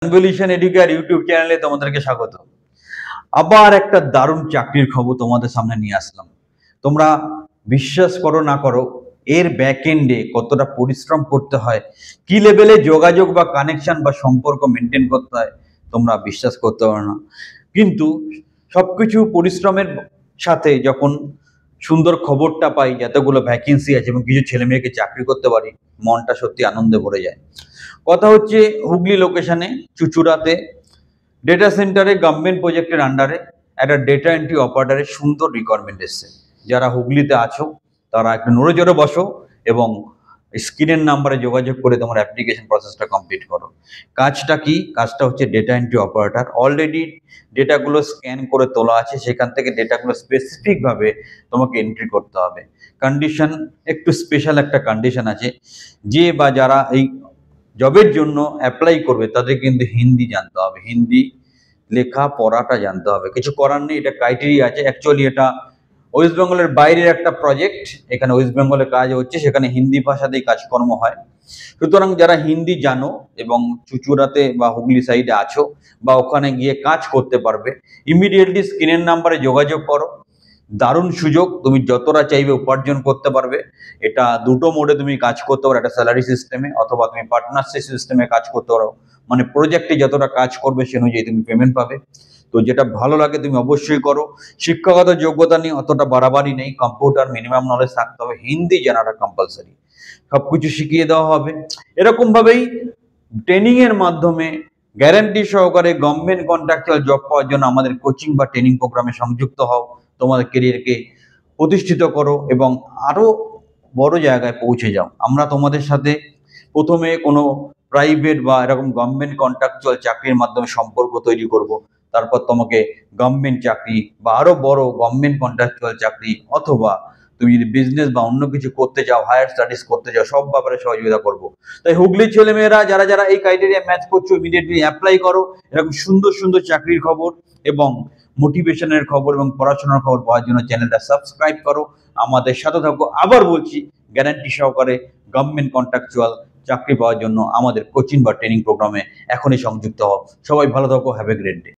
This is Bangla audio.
কনভলিউশন এডুকেয়ার ইউটিউব চ্যানেলে তোমাদেরকে স্বাগত। আবার একটা দারুণ চাকরির খবর তোমাদের সামনে নিয়ে আসলাম। তোমরা বিশ্বাস করো না করো, এর ব্যাকএন্ডে কতটা পরিশ্রম করতে হয়, কি লেভেলে যোগাযোগ বা কানেকশন বা সম্পর্ক মেনটেন করতে হয়, তোমরা বিশ্বাস করতে পারো না। কিন্তু সবকিছু পরিশ্রমের সাথে যখন সুন্দর খবরটা পাই, যতগুলো ভ্যাকেন্সি আছে এবং কিছু ছেলে মেয়েকে চাকরি করতে পারি, মনটা সত্যি আনন্দে ভরে যায়। কথা হচ্ছে হুগলি লোকেশনে চুচুড়াতে ডেটা সেন্টারে গভর্নমেন্ট প্রজেক্টের আন্ডারে একটা ডেটা এন্ট্রি অপারেটরের সুন্দর রিকোয়ারমেন্ট এসছে। যারা হুগলিতে আছো তারা একটু নড়ে চড়ে বসো এবং স্ক্রিনের নাম্বারে যোগাযোগ করে তোমার অ্যাপ্লিকেশন প্রসেসটা কমপ্লিট করো। কাজটা কি? কাজটা হচ্ছে ডেটা এন্ট্রি অপারেটর। অলরেডি ডেটাগুলো স্ক্যান করে তোলা আছে, সেখান থেকে ডেটাগুলো স্পেসিফিকভাবে তোমাকে এন্ট্রি করতে হবে। কন্ডিশন একটু স্পেশাল, একটা কন্ডিশন আছে, যে বা যারা এই জবের জন্য অ্যাপ্লাই করবে তাদের কিন্তু হিন্দি জানতে হবে, হিন্দি লেখা পড়াটা জানতে হবে। কিছু করার নেই, এটা ক্রাইটেরিয়া আছে। অ্যাকচুয়ালি এটা ওয়েস্ট বেঙ্গলের বাইরের একটা প্রজেক্ট, এখানে ওয়েস্ট বেঙ্গলে কাজ হচ্ছে, সেখানে হিন্দি ভাষাতেই কাজকর্ম হয়। সুতরাং যারা হিন্দি জানো এবং চুচুড়াতে বা হুগলি সাইডে আছো বা ওখানে গিয়ে কাজ করতে পারবে, ইমিডিয়েটলি স্ক্রিনের নাম্বারে যোগাযোগ করো। দারুণ সুযোগ, তুমি যতটা চাইবে উপার্জন করতে পারবে। এটা দুটো মোডে তুমি কাজ করতে পারো, একটা স্যালারি সিস্টেমে অথবা তুমি পার্টনারশিপ সিস্টেমে কাজ করতে পারো। মানে প্রজেক্টে যতটা কাজ করবে সে অনুযায়ী তুমি পেমেন্ট পাবে। তো যেটা ভালো লাগে তুমি অবশ্যই করো। শিক্ষাগত যোগ্যতা নিয়ে অতটা বাড়াবাড়ি নেই, কম্পিউটার মিনিমাম নলেজ থাকতে হবে, হিন্দি জানাটা কম্পালসারি, সবকিছু শিখিয়ে দেওয়া হবে। এরকম ভাবেই ট্রেনিং এর মাধ্যমে গ্যারান্টি সহকারে গভর্নমেন্ট কন্ট্রাকচুয়াল জব পাওয়ার জন্য আমাদের কোচিং বা ট্রেনিং প্রোগ্রামে সংযুক্ত হও। তোমাদের কেরিয়ারকে প্রতিষ্ঠিত করো এবং আরো বড় জায়গায় পৌঁছে যাও। আমরা তোমাদের সাথে প্রথমে কোনো প্রাইভেট বা এরকম গভর্নমেন্ট কন্ট্রাকচুয়াল চাকরির মাধ্যমে সম্পর্ক তৈরি করব। তারপর তোমাকে গভর্নমেন্ট চাকরি বা আরো বড় গভর্নমেন্ট কন্ট্রাকচুয়াল চাকরি অথবা তুমি যদি বিজনেস বা অন্য কিছু করতে চাও, হায়ার স্টাডিজ করতে চাও, সব ব্যাপারে সহযোগিতা করবো। তাই হুগলির ছেলেমেয়েরা যারা যারা এই ক্রাইটেরিয়া ম্যাচ করছো, ইমিডিয়েটলি অ্যাপ্লাই করো। এরকম সুন্দর সুন্দর চাকরির খবর এবং মোটিভেশনের খবর এবং পড়াশোনার খবর পাওয়ার জন্য চ্যানেলটা সাবস্ক্রাইব করো, আমাদের সাথে থাকো। আবার বলছি, গ্যারান্টি সহকারে গভর্নমেন্ট কন্ট্রাকচুয়াল চাকরি পাওয়ার জন্য আমাদের কোচিং বা ট্রেনিং প্রোগ্রামে এখনই সংযুক্ত হও। সবাই ভালো থাকো, হ্যাভ এ গ্রেট ডে।